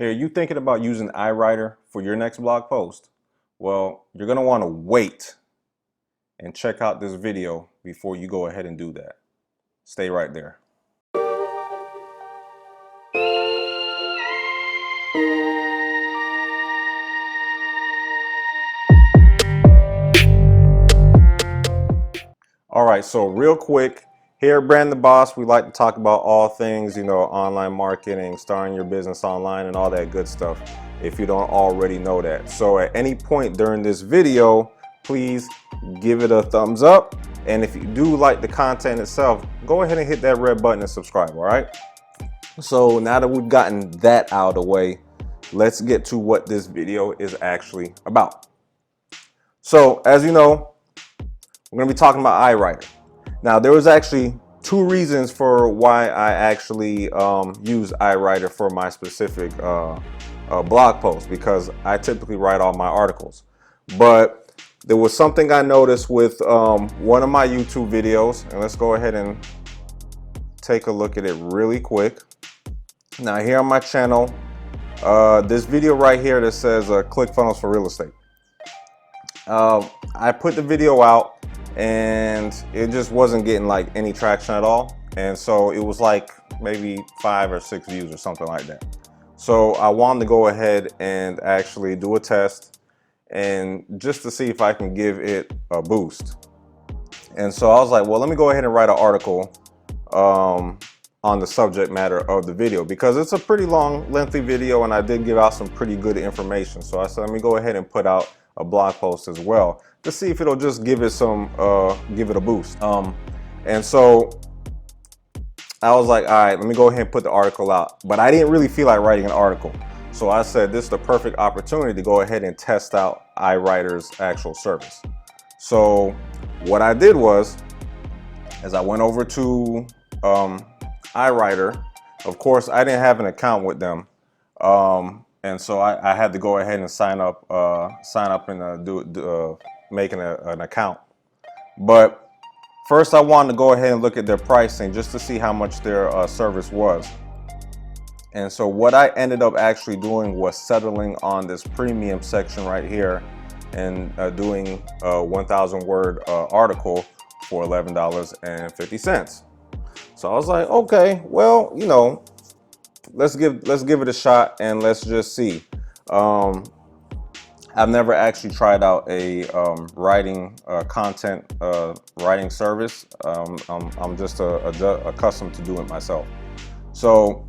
Here, you thinking about using iWriter for your next blog post? Well, you're going to want to wait and check out this video before you go ahead and do that. Stay right there. All right, so real quick, here at Brand the Boss, we like to talk about all things, online marketing, starting your business online and all that good stuff, if you don't already know that. So at any point during this video, please give it a thumbs up. And if you do like the content itself, go ahead and hit that red button and subscribe, all right? So now that we've gotten that out of the way, let's get to what this video is actually about. So as you know, we're going to be talking about iWriter. Now, there was actually two reasons for why I actually use iWriter for my specific blog post, because I typically write all my articles. But there was something I noticed with one of my YouTube videos, and let's go ahead and take a look at it really quick. Now, here on my channel, this video right here that says ClickFunnels for real estate. I put the video out and it just wasn't getting like any traction at all, and so it was like maybe 5 or 6 views or something like that. So I wanted to go ahead and actually do a test and just to see if I can give it a boost. And so I was like, well, let me go ahead and write an article on the subject matter of the video, because it's a pretty long, lengthy video and I did give out some pretty good information. So I said, let me go ahead and put out a blog post as well to see if it'll just give it a boost. And so I was like, all right, let me go ahead and put the article out. But I didn't really feel like writing an article. So I said, this is the perfect opportunity to go ahead and test out iWriter's actual service. So what I did was, as I went over to iWriter, of course, I didn't have an account with them. And so I had to go ahead and sign up and making an account. But first I wanted to go ahead and look at their pricing just to see how much their service was. And so what I ended up actually doing was settling on this premium section right here and doing a 1,000 word article for $11.50. So I was like, okay, well, let's give it a shot and let's just see. I've never actually tried out a writing content writing service. I'm just accustomed to doing it myself. So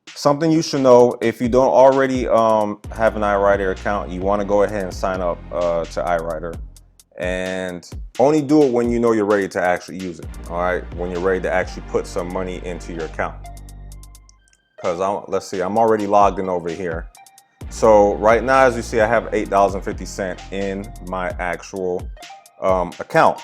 something you should know, if you don't already have an iWriter account, you want to go ahead and sign up to iWriter, and only do it when you know you're ready to actually use it. All right, when you're ready to actually put some money into your account. Because let's see, I'm already logged in over here. So right now, as you see, I have $8.50 in my actual account.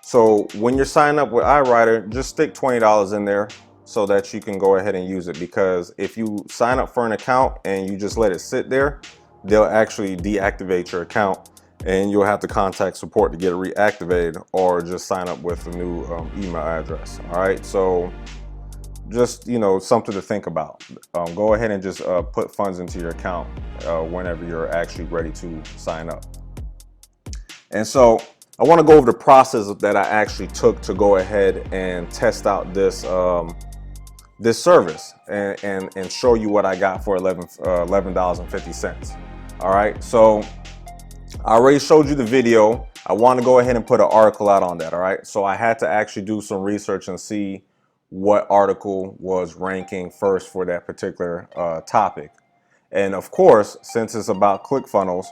So when you're signing up with iWriter, just stick $20 in there so that you can go ahead and use it. Because if you sign up for an account and you just let it sit there, they'll actually deactivate your account and you'll have to contact support to get it reactivated, or just sign up with a new email address. All right, so just, something to think about. Go ahead and just put funds into your account whenever you're actually ready to sign up. And so I want to go over the process that I actually took to go ahead and test out this this service and show you what I got for $11.50. All right, so I already showed you the video. I want to go ahead and put an article out on that. All right, so I had to actually do some research and see what article was ranking first for that particular topic. And of course, since it's about ClickFunnels,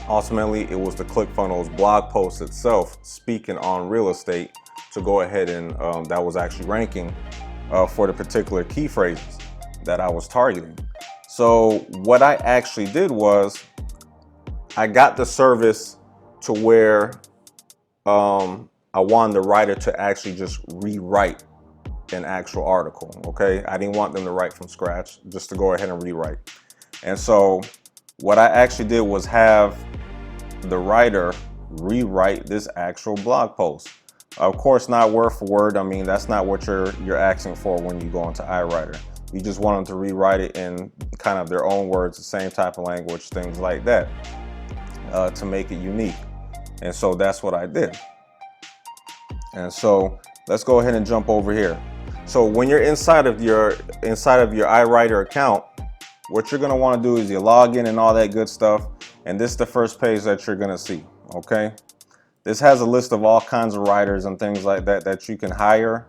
ultimately it was the ClickFunnels blog post itself speaking on real estate to go ahead and that was actually ranking for the particular key phrases that I was targeting. So what I actually did was I got the service to where I wanted the writer to actually just rewrite an actual article, okay? I didn't want them to write from scratch, just to go ahead and rewrite. And so what I actually did was have the writer rewrite this actual blog post. Of course, not word for word. I mean, that's not what you're asking for when you go into iWriter. You just want them to rewrite it in kind of their own words, the same type of language, things like that, to make it unique. And so that's what I did. And so let's go ahead and jump over here. So when you're inside of your iWriter account, what you're going to want to do is you log in and all that good stuff. And this is the first page that you're going to see. Okay. This has a list of all kinds of writers and things like that that you can hire.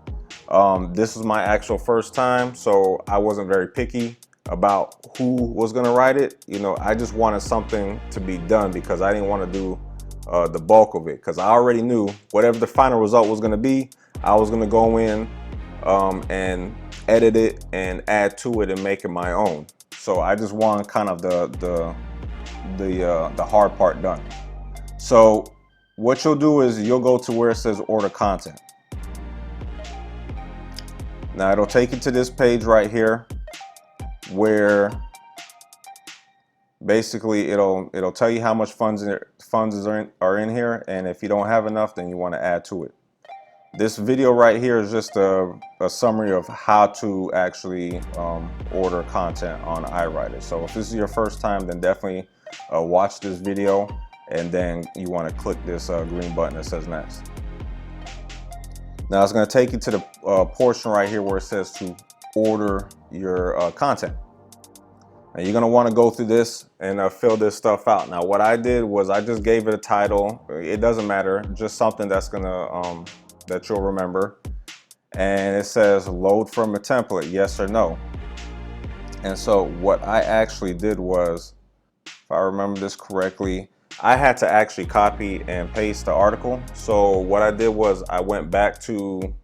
This was my actual first time, so I wasn't very picky about who was going to write it. You know, I just wanted something to be done because I didn't want to do the bulk of it, because I already knew whatever the final result was going to be, I was going to go in and edit it and add to it and make it my own. So I just want kind of the hard part done. So what you'll do is you'll go to where it says order content. Now it'll take you to this page right here where basically it'll tell you how much funds are in here, and if you don't have enough, then you want to add to it. This video right here is just a summary of how to actually order content on iWriter. So if this is your first time, then definitely watch this video, and then you want to click this green button that says next. Now it's going to take you to the portion right here where it says to order your content. And you're going to want to go through this and fill this stuff out. Now what I did was I just gave it a title. It doesn't matter, just something that's going to that you'll remember. And it says load from a template, yes or no. And so what I actually did was, if I remember this correctly, I had to actually copy and paste the article. So what I did was I went back to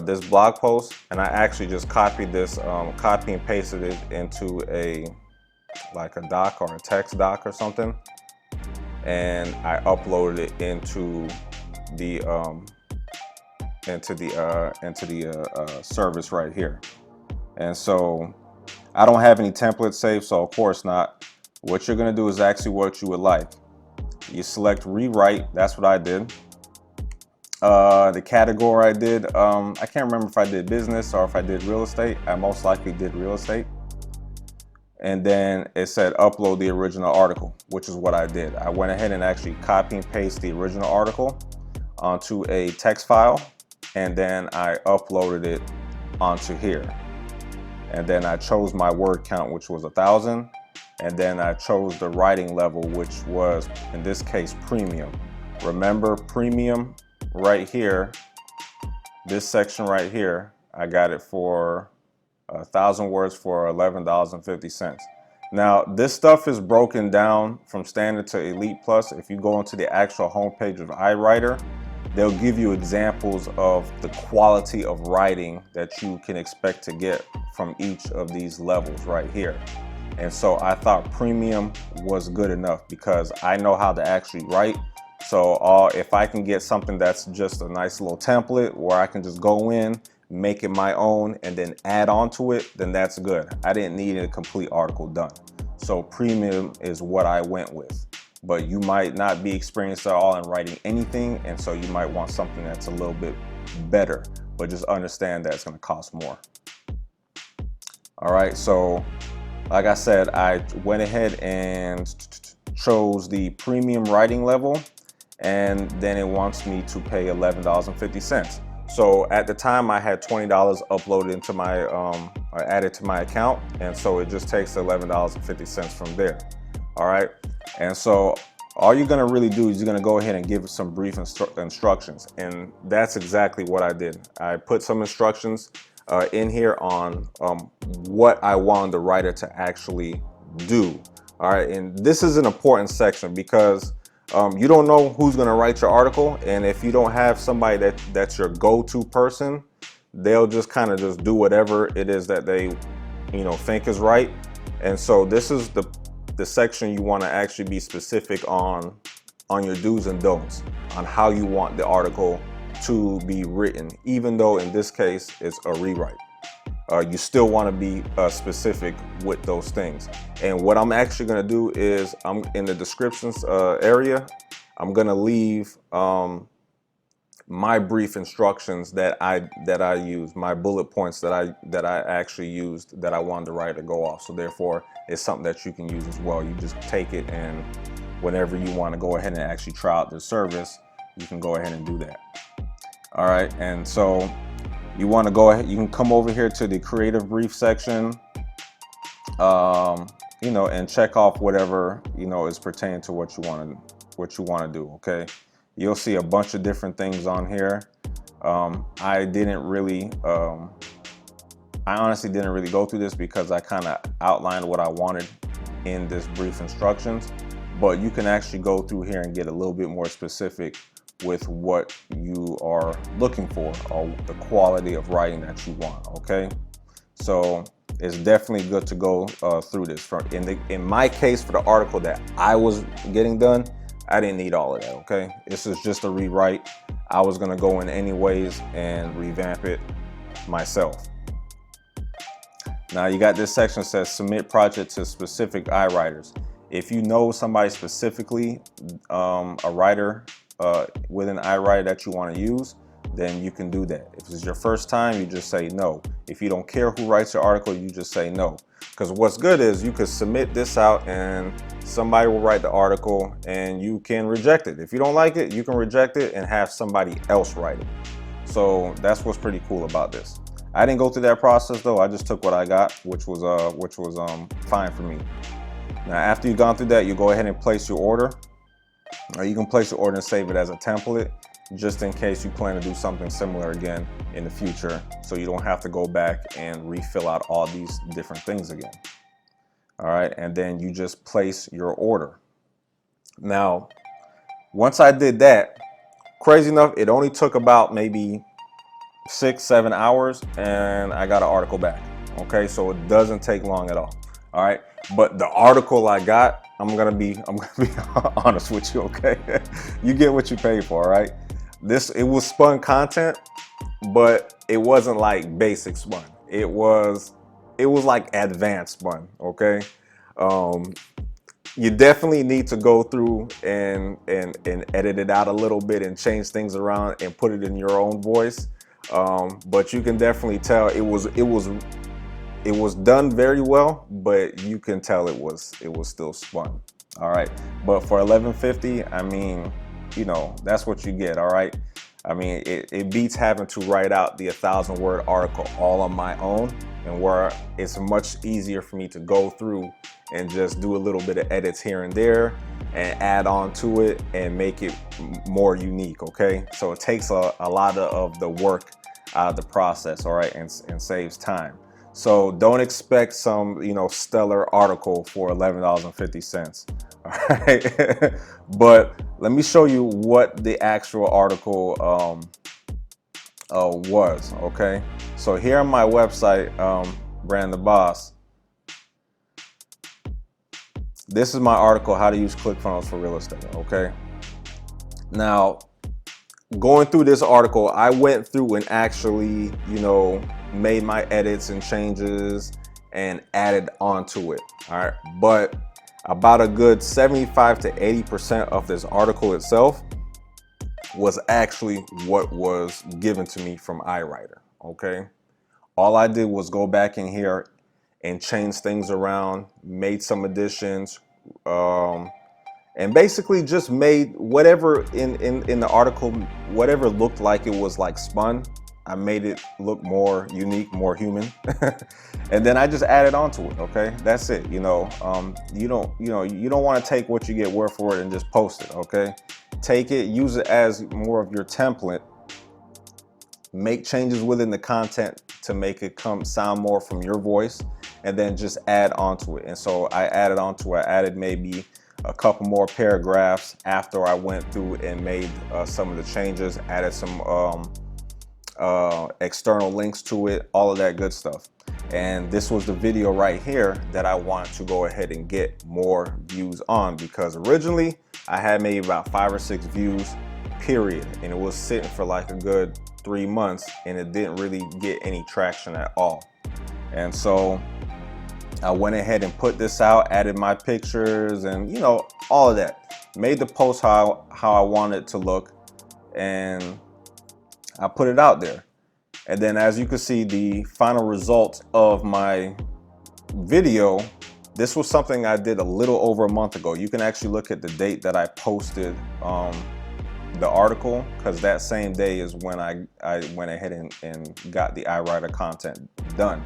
this blog post, and I actually just copied this, copy and pasted it into like a doc or a text doc or something, and I uploaded it into the service right here. And so I don't have any templates saved, so of course not. What you're going to do is actually what you would like. You select rewrite. That's what I did. The category I did, I can't remember if I did business or if I did real estate. I most likely did real estate. And then it said upload the original article, which is what I did. I went ahead and actually copy and paste the original article onto a text file, and then I uploaded it onto here. And then I chose my word count, which was 1,000. And then I chose the writing level, which was, in this case, premium. Remember, premium right here, this section right here, I got it for 1,000 words for $11.50. Now, this stuff is broken down from standard to elite plus. If you go into the actual homepage of iWriter, they'll give you examples of the quality of writing that you can expect to get from each of these levels right here. And so I thought premium was good enough because I know how to actually write. So if I can get something that's just a nice little template where I can just go in, make it my own, and then add on to it, then that's good. I didn't need a complete article done. So premium is what I went with. But you might not be experienced at all in writing anything, and so you might want something that's a little bit better, but just understand that it's going to cost more. All right, so like I said, I went ahead and chose the premium writing level, and then it wants me to pay $11.50. So at the time I had $20 uploaded into my, or added to my account, and so it just takes $11.50 from there. All right, and so all you're gonna really do is you're gonna go ahead and give some brief instructions, and that's exactly what I did. I put some instructions in here on what I wanted the writer to actually do. All right, and this is an important section because you don't know who's going to write your article, and if you don't have somebody that's your go-to person, they'll just kind of just do whatever it is that they think is right. And so this is the section you want to actually be specific on your do's and don'ts, on how you want the article to be written, even though in this case it's a rewrite. You still want to be specific with those things. And what I'm actually going to do is I'm in the descriptions area, I'm going to leave my brief instructions that I use, my bullet points that I actually used that I wanted the writer to go off. So therefore, it's something that you can use as well. You just take it, and whenever you want to go ahead and actually try out the service, you can go ahead and do that. All right, and so you want to go ahead, you can come over here to the creative brief section, you know, and check off whatever, you know, is pertaining to what you want to do. Okay, you'll see a bunch of different things on here. I honestly didn't really go through this because I kind of outlined what I wanted in this brief instructions, but you can actually go through here and get a little bit more specific with what you are looking for or the quality of writing that you want. Okay, so it's definitely good to go through this. In my case, for the article that I was getting done, I didn't need all of that. Okay, this is just a rewrite. I was gonna go in anyways and revamp it myself. Now you got this section that says submit project to specific iWriters. If you know somebody specifically, a writer within iWriter that you want to use, then you can do that. If it's your first time, you just say no. If you don't care who writes your article, you just say no. Because what's good is you could submit this out and somebody will write the article and you can reject it. If you don't like it, you can reject it and have somebody else write it. So that's what's pretty cool about this. I didn't go through that process though. I just took what I got, which was fine for me. Now, after you've gone through that, you go ahead and place your order. Or you can place your order and save it as a template, just in case you plan to do something similar again in the future, so you don't have to go back and refill out all these different things again. All right, and then you just place your order. Now, once I did that, crazy enough, it only took about maybe 6-7 hours and I got an article back. Okay, so it doesn't take long at all. All right, but the article I got, I'm gonna be honest with you. Okay, you get what you pay for. All right, it was spun content, but it wasn't like basic spun. It was like advanced spun. Okay, you definitely need to go through and edit it out a little bit and change things around and put it in your own voice. But you can definitely tell it was done very well, but you can tell it was still spun. All right, but for $11.50, I mean, you know, that's what you get. All right, I mean, it beats having to write out the 1,000-word article all on my own, and where it's much easier for me to go through and just do a little bit of edits here and there and add on to it and make it more unique. Okay, so it takes a lot of the work out of the process. All right, and saves time. So don't expect some, you know, stellar article for $11.50. All right, but let me show you what the actual article was. Okay, so here on my website, Brand the Boss, this is my article, how to use ClickFunnels for real estate. Okay, now going through this article, I went through and actually, you know, made my edits and changes and added onto it. All right, but about a good 75 to 80% of this article itself was actually what was given to me from iWriter. Okay, all I did was go back in here and change things around, made some additions, and basically just made whatever in the article, whatever looked like it was like spun, I made it look more unique, more human. And then I just added on to it. Okay, that's it. You know, you don't want to take what you get word for it and just post it. Okay, take it, use it as more of your template, make changes within the content to make it sound more from your voice, and then just add onto it. And so I added onto it. I added maybe a couple more paragraphs after I went through and made some of the changes, added some external links to it, all of that good stuff. And this was the video right here that I wanted to go ahead and get more views on, because originally I had maybe about 5 or 6 views, period, and it was sitting for like a good 3 months and it didn't really get any traction at all. And so I went ahead and put this out, added my pictures and, you know, all of that, made the post how I wanted it to look, and I put it out there. And then as you can see, the final result of my video, this was something I did a little over a month ago. You can actually look at the date that I posted the article, because that same day is when I went ahead and got the iWriter content done.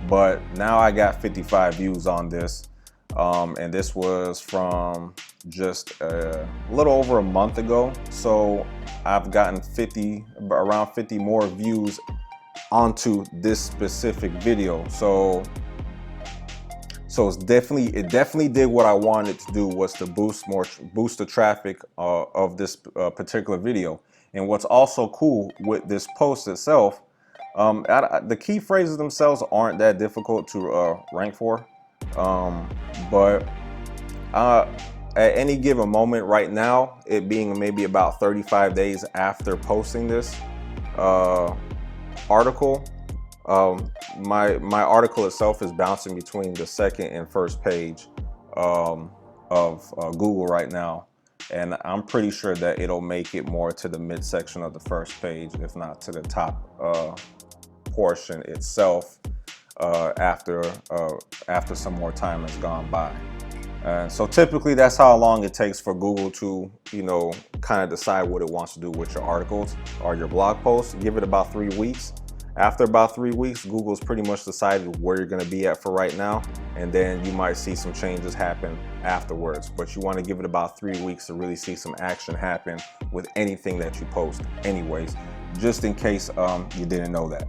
But now I got 55 views on this, and this was from just a little over a month ago. So I've gotten around 50 more views onto this specific video. So it definitely did what I wanted to do, was to boost the traffic of this particular video. And what's also cool with this post itself, the key phrases themselves aren't that difficult to rank for, but at any given moment right now, it being maybe about 35 days after posting this article, my article itself is bouncing between the second and first page of Google right now, and I'm pretty sure that it'll make it more to the midsection of the first page, if not to the top portion itself, after some more time has gone by. So typically that's how long it takes for Google to, kind of decide what it wants to do with your articles or your blog posts. Give it about 3 weeks. After about 3 weeks, Google's pretty much decided where you're going to be at for right now, and then you might see some changes happen afterwards. But you want to give it about 3 weeks to really see some action happen with anything that you post anyways, just in case you didn't know that.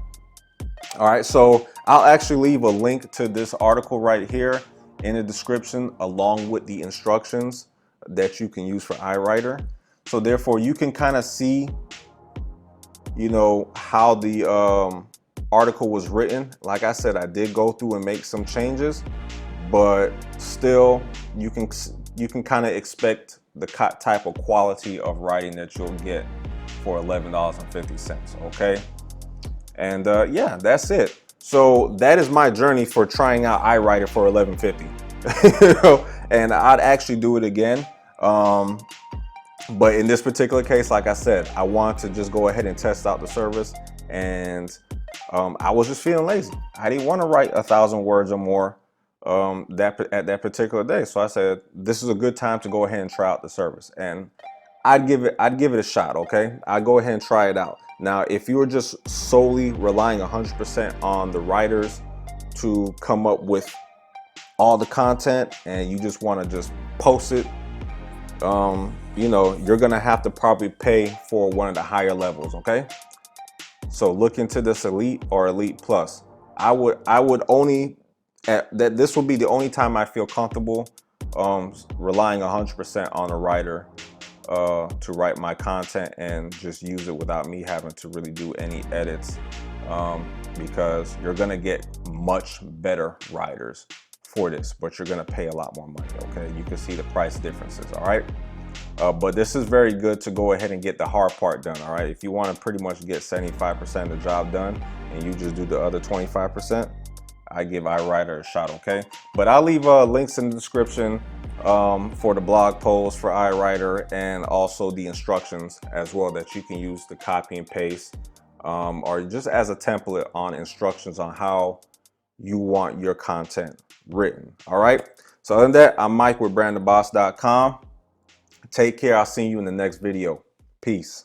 All right, so I'll actually leave a link to this article right here in the description, along with the instructions that you can use for iWriter. So therefore you can kind of see, how the article was written. Like I said, I did go through and make some changes, but still you can kind of expect the type of quality of writing that you'll get for $11.50. Okay, and yeah, that's it. So that is my journey for trying out iWriter for $11.50. And I'd actually do it again. But in this particular case, like I said, I want to just go ahead and test out the service, and I was just feeling lazy. I didn't want to write 1,000 words or more at that particular day. So I said, this is a good time to go ahead and try out the service, and I'd give it a shot. Okay, I'd go ahead and try it out. Now, if you were just solely relying 100% on the writers to come up with all the content, and you just want to just post it, you're gonna have to probably pay for one of the higher levels. Okay, so look into this Elite or Elite Plus. I would only this will be the only time I feel comfortable relying 100% on a writer to write my content and just use it without me having to really do any edits, because you're gonna get much better writers for this, but you're gonna pay a lot more money. Okay, you can see the price differences. All right, but this is very good to go ahead and get the hard part done. All right, if you want to pretty much get 75% of the job done and you just do the other 25%, I give iWriter a shot. Okay, but I'll leave links in the description for the blog post for iWriter, and also the instructions as well that you can use to copy and paste, or just as a template on instructions on how you want your content written. All right, so other than that, I'm Mike with brandtheboss.com. Take care. I'll see you in the next video. Peace.